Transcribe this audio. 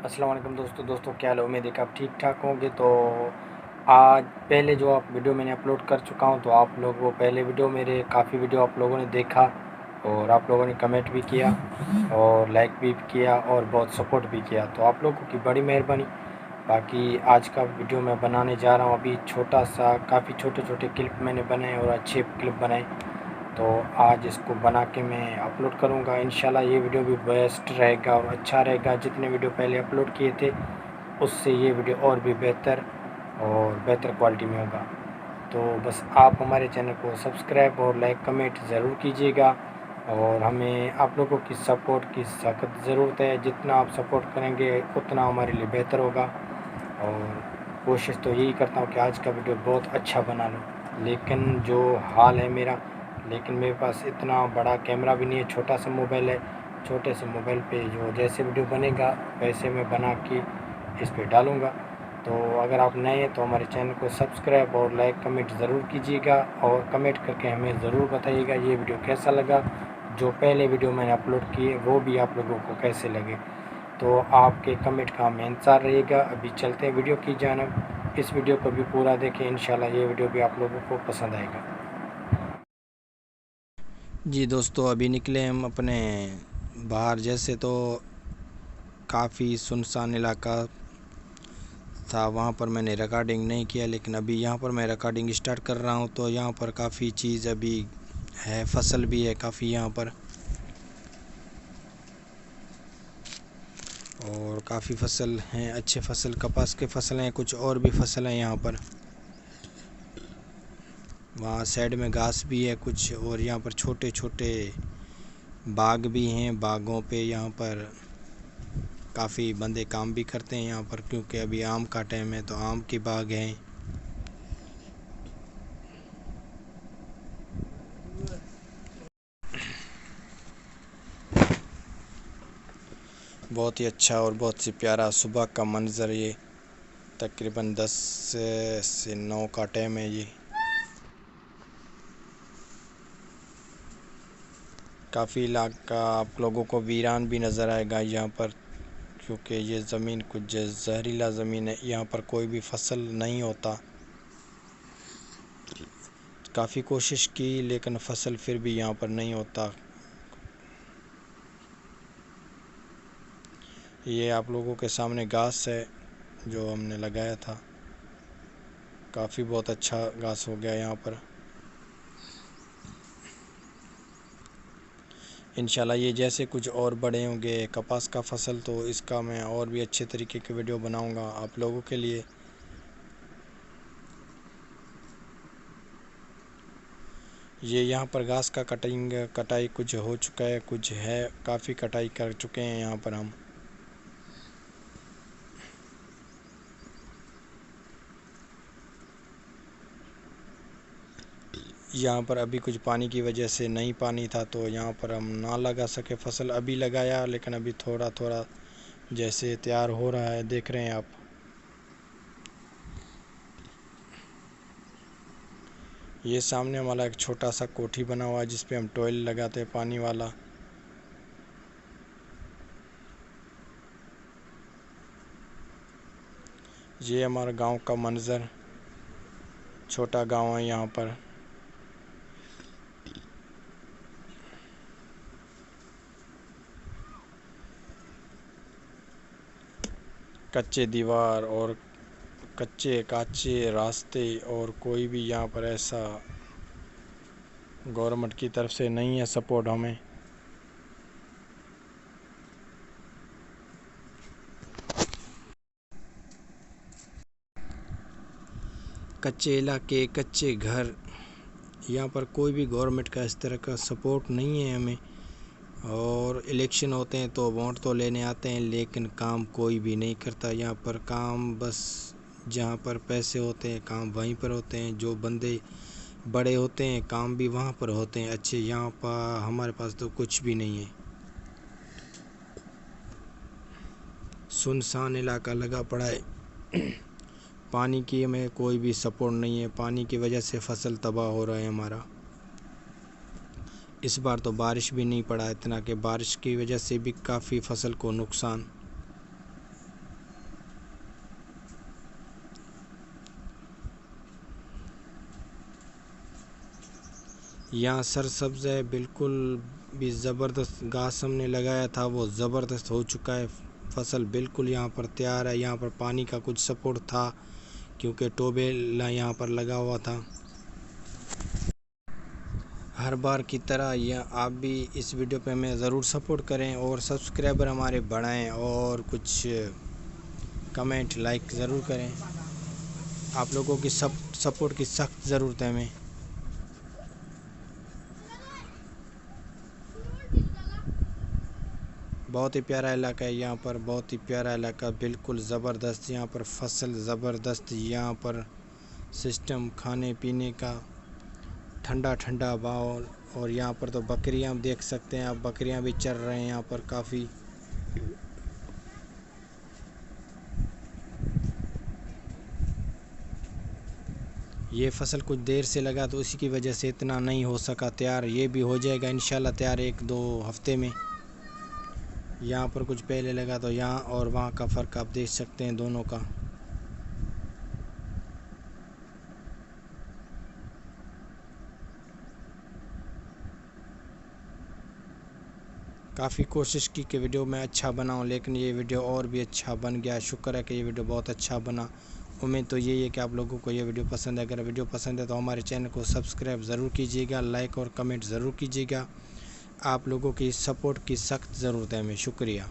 अस्सलाम वालेकुम दोस्तों क्या हाल है। उम्मीद है कि आप ठीक ठाक होंगे। तो आज पहले जो आप वीडियो मैंने अपलोड कर चुका हूं, तो आप लोग वो पहले वीडियो मेरे काफ़ी वीडियो आप लोगों ने देखा और आप लोगों ने कमेंट भी किया और लाइक भी किया और बहुत सपोर्ट भी किया, तो आप लोगों की बड़ी मेहरबानी। बाकी आज का वीडियो मैं बनाने जा रहा हूं, अभी छोटा सा काफ़ी छोटे छोटे क्लिप मैंने बनाए और अच्छे क्लिप बनाए, तो आज इसको बना के मैं अपलोड करूँगा। इंशाल्लाह ये वीडियो भी बेस्ट रहेगा और अच्छा रहेगा। जितने वीडियो पहले अपलोड किए थे उससे ये वीडियो और भी बेहतर और बेहतर क्वालिटी में होगा। तो बस आप हमारे चैनल को सब्सक्राइब और लाइक कमेंट ज़रूर कीजिएगा और हमें आप लोगों की सपोर्ट की सख्त ज़रूरत है। जितना आप सपोर्ट करेंगे उतना हमारे लिए बेहतर होगा और कोशिश तो यही करता हूँ कि आज का वीडियो बहुत अच्छा बना लूँ। लेकिन जो हाल है मेरा, लेकिन मेरे पास इतना बड़ा कैमरा भी नहीं है, छोटा सा मोबाइल है। छोटे से मोबाइल पे जो जैसे वीडियो बनेगा वैसे मैं बना के इस पे डालूँगा। तो अगर आप नए हैं तो हमारे चैनल को सब्सक्राइब और लाइक कमेंट ज़रूर कीजिएगा और कमेंट करके हमें ज़रूर बताइएगा ये वीडियो कैसा लगा। जो पहले वीडियो मैंने अपलोड किए वो भी आप लोगों को कैसे लगे, तो आपके कमेंट का हमें इंतज़ार रहेगा। अभी चलते हैं वीडियो की जानिब। इस वीडियो को भी पूरा देखें, इंशाल्लाह ये वीडियो भी आप लोगों को पसंद आएगा। जी दोस्तों, अभी निकले हम अपने बाहर। जैसे तो काफ़ी सुनसान इलाका था, वहाँ पर मैंने रिकॉर्डिंग नहीं किया, लेकिन अभी यहाँ पर मैं रिकॉर्डिंग स्टार्ट कर रहा हूँ। तो यहाँ पर काफ़ी चीज़ अभी है, फसल भी है काफ़ी यहाँ पर, और काफ़ी फसल हैं, अच्छे फसल, कपास के फसल हैं, कुछ और भी फसल हैं यहाँ पर। वहाँ साइड में घास भी है कुछ, और यहाँ पर छोटे छोटे बाग भी हैं। बागों पे यहाँ पर काफ़ी बंदे काम भी करते हैं यहाँ पर, क्योंकि अभी आम का टाइम है तो आम की बाग हैं। बहुत ही अच्छा और बहुत ही प्यारा सुबह का मंजर। ये तकरीबन 10 से 9 का टाइम है। ये काफ़ी इलाका आप लोगों को वीरान भी नज़र आएगा यहाँ पर, क्योंकि ये ज़मीन कुछ जहरीला ज़मीन है, यहाँ पर कोई भी फसल नहीं होता। काफ़ी कोशिश की लेकिन फसल फिर भी यहाँ पर नहीं होता। ये आप लोगों के सामने घास है जो हमने लगाया था, काफ़ी बहुत अच्छा घास हो गया यहाँ पर। इंशाल्लाह ये जैसे कुछ और बड़े होंगे कपास का फसल, तो इसका मैं और भी अच्छे तरीके की वीडियो बनाऊंगा आप लोगों के लिए। ये यहाँ पर घास का कटाई कुछ हो चुका है, कुछ है, काफ़ी कटाई कर चुके हैं यहाँ पर हम। यहाँ पर अभी कुछ पानी की वजह से नहीं पानी था, तो यहाँ पर हम ना लगा सके फसल। अभी लगाया लेकिन अभी थोड़ा थोड़ा जैसे तैयार हो रहा है, देख रहे हैं आप। ये सामने हमारा एक छोटा सा कोठी बना हुआ है जिस पे हम टॉयल लगाते हैं पानी वाला। ये हमारा गांव का मंजर, छोटा गांव है यहाँ पर। कच्चे दीवार और कच्चे काचे रास्ते, और कोई भी यहाँ पर ऐसा गवर्नमेंट की तरफ से नहीं है सपोर्ट हमें। कच्चे इलाके, कच्चे घर, यहाँ पर कोई भी गवर्नमेंट का इस तरह का सपोर्ट नहीं है हमें। और इलेक्शन होते हैं तो वोट तो लेने आते हैं, लेकिन काम कोई भी नहीं करता यहाँ पर। काम बस जहाँ पर पैसे होते हैं काम वहीं पर होते हैं, जो बंदे बड़े होते हैं काम भी वहाँ पर होते हैं अच्छे। यहाँ पर हमारे पास तो कुछ भी नहीं है, सुनसान इलाका लगा पड़ा है। पानी की हमें कोई भी सपोर्ट नहीं है, पानी की वजह से फसल तबाह हो रहा है हमारा। इस बार तो बारिश भी नहीं पड़ा इतना, कि बारिश की वजह से भी काफ़ी फसल को नुकसान। यहाँ सरसब्ज़ है, बिल्कुल भी ज़बरदस्त घास हमने लगाया था वो ज़बरदस्त हो चुका है। फसल बिल्कुल यहाँ पर तैयार है। यहाँ पर पानी का कुछ सपोर्ट था क्योंकि ट्यूबवेल यहाँ पर लगा हुआ था। हर बार की तरह यह आप भी इस वीडियो पे हमें ज़रूर सपोर्ट करें और सब्सक्राइबर हमारे बढ़ाएं और कुछ कमेंट लाइक ज़रूर करें। आप लोगों की सपोर्ट की सख्त ज़रूरत है हमें। बहुत ही प्यारा इलाका है यहाँ पर, बहुत ही प्यारा इलाका, बिल्कुल ज़बरदस्त। यहाँ पर फसल ज़बरदस्त, यहाँ पर सिस्टम खाने पीने का, ठंडा ठंडा माहौल। और यहाँ पर तो बकरियाँ देख सकते हैं आप, बकरियाँ भी चर रहे हैं यहाँ पर काफ़ी। ये फसल कुछ देर से लगा तो इसी की वजह से इतना नहीं हो सका तैयार। ये भी हो जाएगा इंशाल्लाह तैयार 1-2 हफ्ते में। यहाँ पर कुछ पहले लगा तो यहाँ और वहाँ का फ़र्क आप देख सकते हैं दोनों का। काफ़ी कोशिश की कि वीडियो मैं अच्छा बनाऊं, लेकिन ये वीडियो और भी अच्छा बन गया। शुक्र है कि ये वीडियो बहुत अच्छा बना। उम्मीद तो यही है कि आप लोगों को ये वीडियो पसंद है। अगर वीडियो पसंद है तो हमारे चैनल को सब्सक्राइब ज़रूर कीजिएगा, लाइक और कमेंट ज़रूर कीजिएगा। आप लोगों की सपोर्ट की सख्त ज़रूरत है हमें। शुक्रिया।